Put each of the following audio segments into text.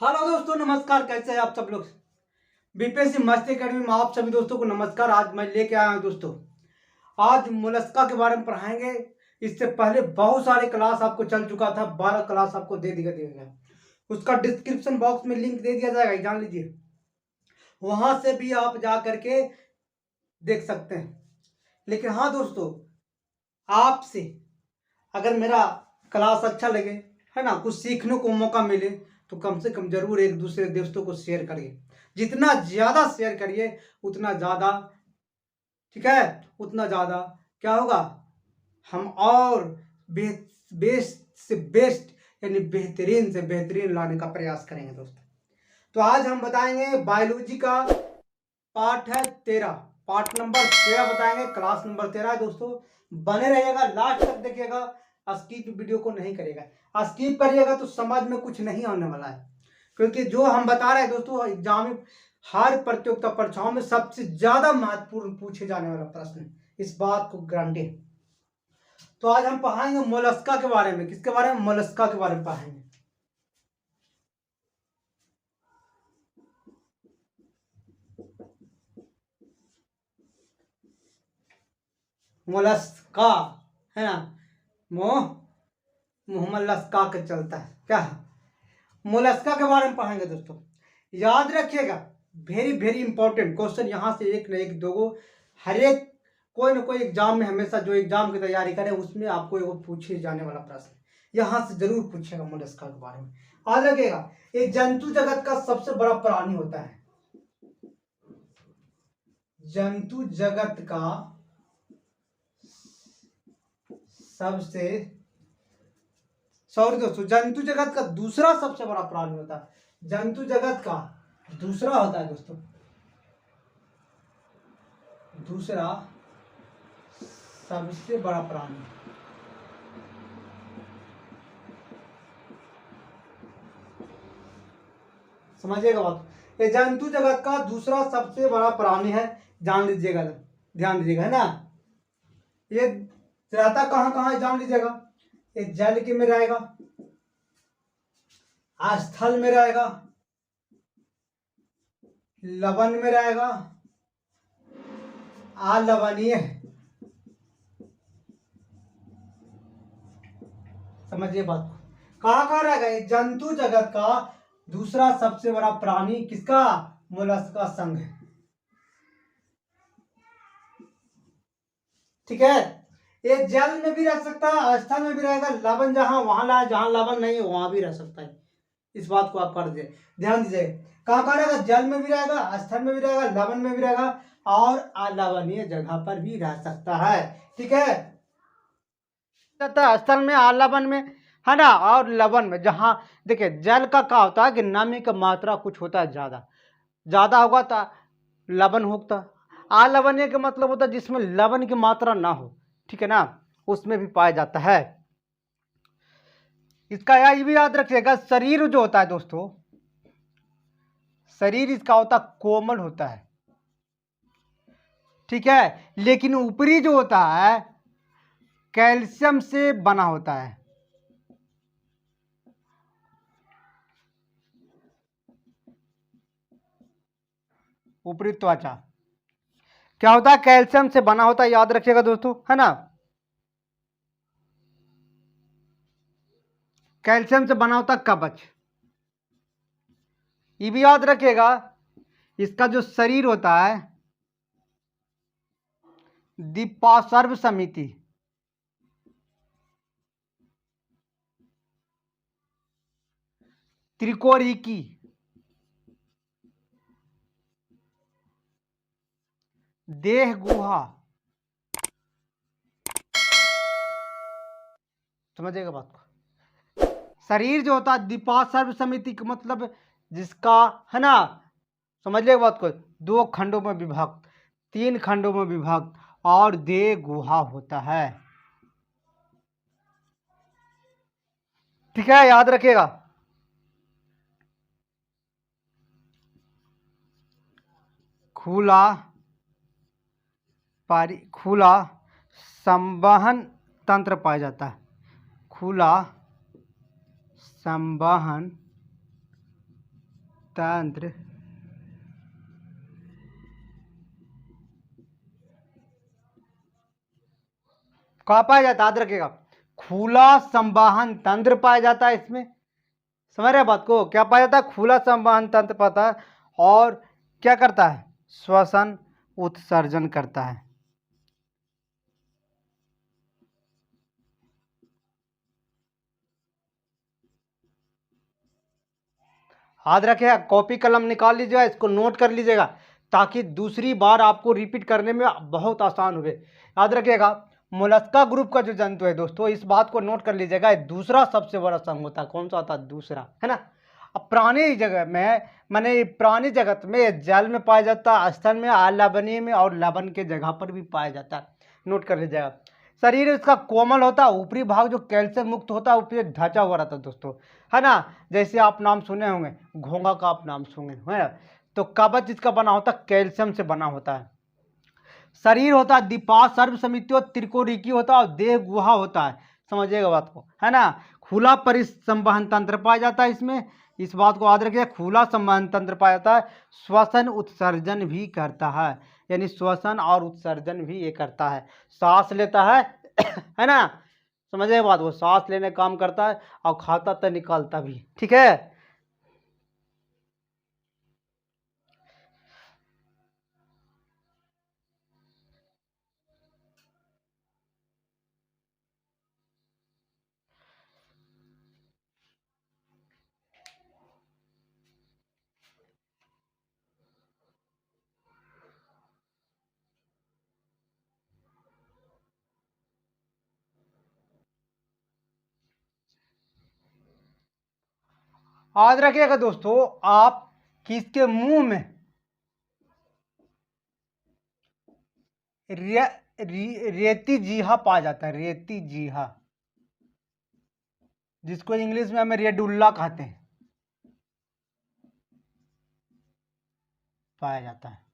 Hello दोस्तों, नमस्कार। कैसे हैं आप सब लोग। बीपीएससी मस्ती अकेडमी में आप सभी दोस्तों को नमस्कार। आज मैं लेके आया हूं दोस्तों, आज मोलस्का के बारे में पढ़ाएंगे। इससे पहले बहुत सारे क्लास आपको चल चुका था, 12 क्लास आपको दे दिया गया। उसका डिस्क्रिप्शन बॉक्स में लिंक दे दिया जाएगा, जान लीजिए, वहां से भी आप जा करके देख सकते हैं। लेकिन हाँ दोस्तों, आपसे अगर मेरा क्लास अच्छा लगे, है ना, कुछ सीखने को मौका मिले, तो कम से कम जरूर एक दूसरे दोस्तों को शेयर करिए। जितना ज़्यादा शेयर करिए उतना ज़्यादा, ठीक है, उतना ज़्यादा क्या होगा, हम और बेस्ट से बेस्ट यानी बेहतरीन से बेहतरीन लाने का प्रयास करेंगे दोस्तों। तो आज हम बताएंगे बायोलॉजी का पार्ट है 13, पार्ट नंबर 13 बताएंगे, क्लास नंबर 13 है दोस्तों। बने रहिएगा, लास्ट तक देखिएगा, स्किप वीडियो को नहीं करिएगा। स्किप करिएगा तो समझ में कुछ नहीं आने वाला है, क्योंकि जो हम बता रहे हैं दोस्तों, एग्जाम में हर प्रतियोगिता परीक्षाओं में सबसे ज्यादा महत्वपूर्ण पूछे जाने वाला प्रश्न, इस बात को गारंटी है। तो आज हम पढ़ाएंगे मोलस्का के बारे में। किसके बारे में? मोलस्का के बारे में पढ़ाएंगे। मोलस्का, है ना, मोहम्मद लस्का के चलता है क्या। मोलस्का के बारे में पढ़ेंगे दोस्तों। याद रखिएगा, वेरी वेरी इंपॉर्टेंट क्वेश्चन, यहाँ से एक न एक दो हर एक कोई ना कोई एग्जाम में, हमेशा जो एग्जाम की तैयारी करे उसमें आपको एक पूछे जाने वाला प्रश्न यहाँ से जरूर पूछेगा मोलस्का के बारे में। याद रखिएगा, ये जंतु जगत का सबसे बड़ा प्राणी होता है। जंतु जगत का सबसे, सॉरी दोस्तों, जंतु जगत का दूसरा सबसे बड़ा प्राणी होता है। जंतु जगत का दूसरा होता है दोस्तों, दूसरा सबसे बड़ा प्राणी। समझिएगा बात, ये जंतु जगत का दूसरा सबसे बड़ा प्राणी है। जान लीजिएगा, ध्यान दीजिएगा, है ना। ये रहता कहाँ कहाँ है जान लीजिएगा। ये जल के में रहेगा, स्थल में रहेगा, लवण में रहेगा, अलवणीय। समझिए बात को, कहाँ रहेगा ये जंतु जगत का दूसरा सबसे बड़ा प्राणी, किसका? मोलस्का संघ है। ठीक है, ये जल में भी रह सकता है, स्थल में भी रहेगा, लवण जहां वहां लाए, जहां लवण नहीं है वहां भी रह सकता है। इस बात को आप कर दीजिए, ध्यान दीजिए। कहाँ रहेगा? जल में भी रहेगा, स्थल में भी रहेगा, लवण में भी रहेगा, और अलवणीय जगह पर भी रह सकता है। ठीक है, स्थल में, लवण में, है ना, और लवण में। जहां देखिए, जल का क्या होता है कि नमी का मात्रा कुछ होता है ज्यादा, ज्यादा होगा तो लवण होता। अलवणीय का मतलब होता है जिसमें लवण की मात्रा ना हो, ठीक है ना, उसमें भी पाया जाता है। इसका ये भी याद रखिएगा, शरीर जो होता है दोस्तों, शरीर इसका होता कोमल होता है, ठीक है, लेकिन ऊपरी जो होता है कैल्शियम से बना होता है। ऊपरी त्वचा क्या होता है? कैल्शियम से बना होता है, याद रखिएगा दोस्तों, है ना। कैल्शियम से बना होता कवच। ये भी याद रखिएगा, इसका जो शरीर होता है दीपासर्व समिति, त्रिकोणिकी, देह गुहा। समझिएगा बात को, शरीर जो होता है दीपासर्व समिति का मतलब जिसका, है ना, समझिएगा बात को, 2 खंडों में विभक्त, 3 खंडों में विभक्त, और देह गुहा होता है। ठीक है, याद रखिएगा। खुला खुला संवहन तंत्र पाया जाता है। खुला संवहन तंत्र कहाँ पाया जाता है, याद रखिएगा, खुला संवहन तंत्र पाया जाता है इसमें। समझ रहे बात को, क्या पाया जाता है, खुला संवहन तंत्र पाता है। और क्या करता है, श्वसन उत्सर्जन करता है। याद रखिएगा, कॉपी कलम निकाल लीजिएगा, इसको नोट कर लीजिएगा ताकि दूसरी बार आपको रिपीट करने में बहुत आसान हुए। याद रखिएगा, मोलस्का ग्रुप का जो जंतु है दोस्तों, इस बात को नोट कर लीजिएगा, दूसरा सबसे बड़ा संघ होता है। कौन सा होता है, दूसरा, है ना। अब पुरानी जगह में, माने पुरानी जगत में जल में पाया जाता है, स्थल में, अलवनीय में और लवण के जगह पर भी पाया जाता है। नोट कर लीजिएगा। शरीर इसका कोमल होता है, ऊपरी भाग जो कैल्शियम मुक्त होता है ऊपरी ढांचा हुआ रहता है दोस्तों, है ना। जैसे आप नाम सुने होंगे, घोंघा का आप नाम सुने, है ना। तो कवच इसका बना होता है, कैल्शियम से बना होता है। शरीर होता है द्विपाद सर्व समितियों त्रिकोणिकी होता है और देह गुहा होता है। समझिएगा बात को, है ना। खुला परिसंवहन तंत्र पाया जाता है इसमें, इस बात को याद रखिए, खुला संवहन तंत्र पाया जाता है। श्वसन उत्सर्जन भी करता है, यानी श्वसन और उत्सर्जन भी ये करता है, सांस लेता है है ना। समझिए बात को, सांस लेने का काम करता है और खाता तो निकालता भी, ठीक है। याद रखिएगा दोस्तों, आप किसके मुंह में रेती जीहा पाया जाता है, रेती जीहा, जिसको इंग्लिश में हमें रेडुल्ला कहते हैं, पाया जाता है।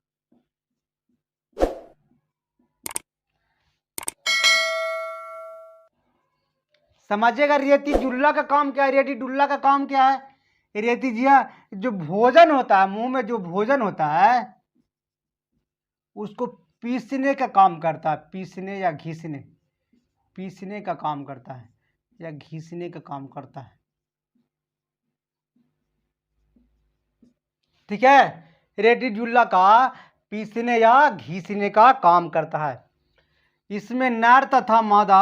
समझिएगा, रेती जुल्ला का काम क्या है, रेती डुल्ला का काम क्या है। रेती जिया जो भोजन होता है, मुंह में जो भोजन होता है उसको पीसने का काम करता है, पीसने या घिसने, पीसने का काम करता है या घिसने का काम करता है, ठीक है। रेती जुल्ला का पीसने या घिसने का काम करता है। इसमें नर तथा मादा,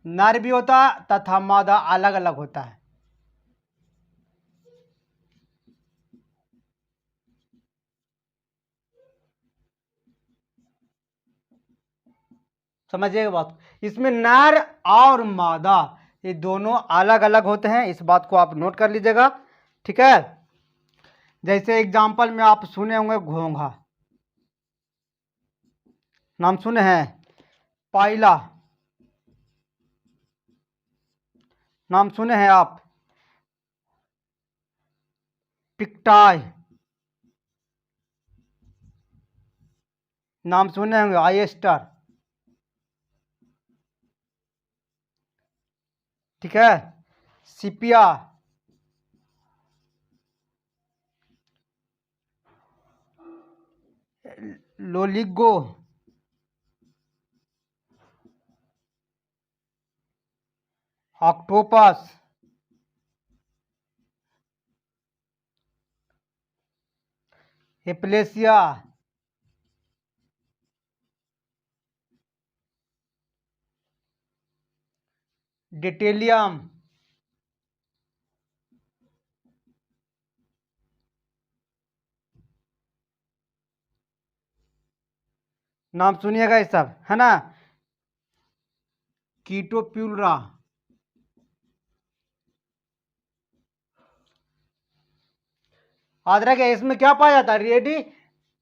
नर भी होता है तथा मादा अलग अलग होता है। समझिएगा बात, इसमें नर और मादा ये दोनों अलग अलग होते हैं, इस बात को आप नोट कर लीजिएगा, ठीक है। जैसे एग्जाम्पल में आप सुने होंगे घोंघा, नाम सुने हैं। पाइला, नाम सुने हैं आप। पिक्टाई, नाम सुने होंगे। आयस्टर, ठीक है। सिपिया, लोलिगो, ऑक्टोपस, एप्लेसिया, डिटेलियम, नाम सुनिएगा ये सब, है ना। कीटोप्यूरा, याद रखिए, इसमें क्या पाया जाता है, रेडी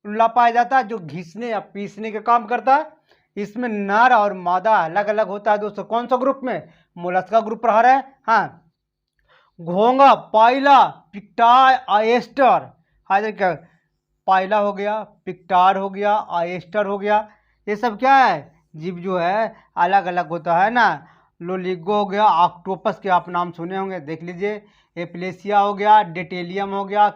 उल्ला पाया जाता है जो घिसने या पीसने का काम करता है। इसमें नर और मादा अलग अलग होता है दोस्तों। कौन सा ग्रुप में, मोलस्का ग्रुप रहा है। हाँ, घोंगा, पाइला, पिक्टार, आयस्टर, हाँ, पाइला हो गया, पिक्टार हो गया, आयस्टर हो गया, ये सब क्या है, जीव जो है अलग अलग होता है ना। लोलिगो हो गया, ऑक्टोपस के आप नाम सुने होंगे, देख लीजिए। एप्लेसिया हो गया, डेटेलियम हो गया,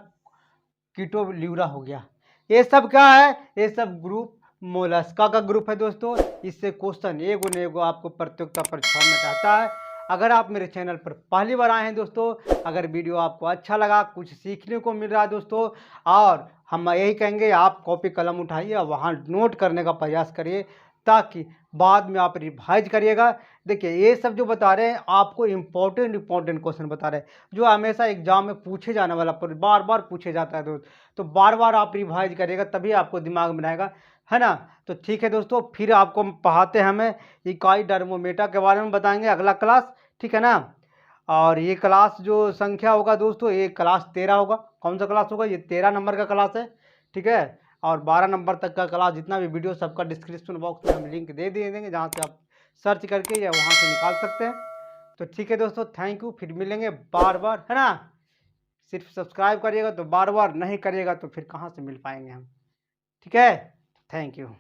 कीटोल्यूरा हो गया। ये सब क्या है? ये सब ग्रुप मोलस्का का ग्रुप है दोस्तों। इससे क्वेश्चन एगो न एगो आपको प्रतियोगिता परीक्षा में रहता है। अगर आप मेरे चैनल पर पहली बार आए हैं दोस्तों, अगर वीडियो आपको अच्छा लगा, कुछ सीखने को मिल रहा है दोस्तों, और हम यही कहेंगे आप कॉपी कलम उठाइए और वहाँ नोट करने का प्रयास करिए, ताकि बाद में आप रिवाइज करिएगा। देखिए ये सब जो बता रहे हैं आपको इम्पोर्टेंट क्वेश्चन बता रहे हैं, जो हमेशा एग्जाम में पूछे जाने वाला, पर बार बार पूछे जाता है दोस्त। तो बार बार आप रिवाइज करिएगा, तभी आपको दिमाग में आएगा, है ना। तो ठीक है दोस्तों, फिर आपको पढ़ाते हैं, हमें इकाई डर्मोमीटर के बारे में बताएंगे अगला क्लास, ठीक है ना। और ये क्लास जो संख्या होगा दोस्तों, ये क्लास 13 होगा। कौन सा क्लास होगा? ये 13 नंबर का क्लास है, ठीक है। और 12 नंबर तक का क्लास जितना भी वीडियो, सबका डिस्क्रिप्शन बॉक्स में हम लिंक दे दिए देंगे, जहाँ से आप सर्च करके या वहाँ से निकाल सकते हैं। तो ठीक है दोस्तों, थैंक यू, फिर मिलेंगे बार बार, है ना। सिर्फ सब्सक्राइब करिएगा तो बार बार, नहीं करिएगा तो फिर कहाँ से मिल पाएंगे हम, ठीक है। Thank you.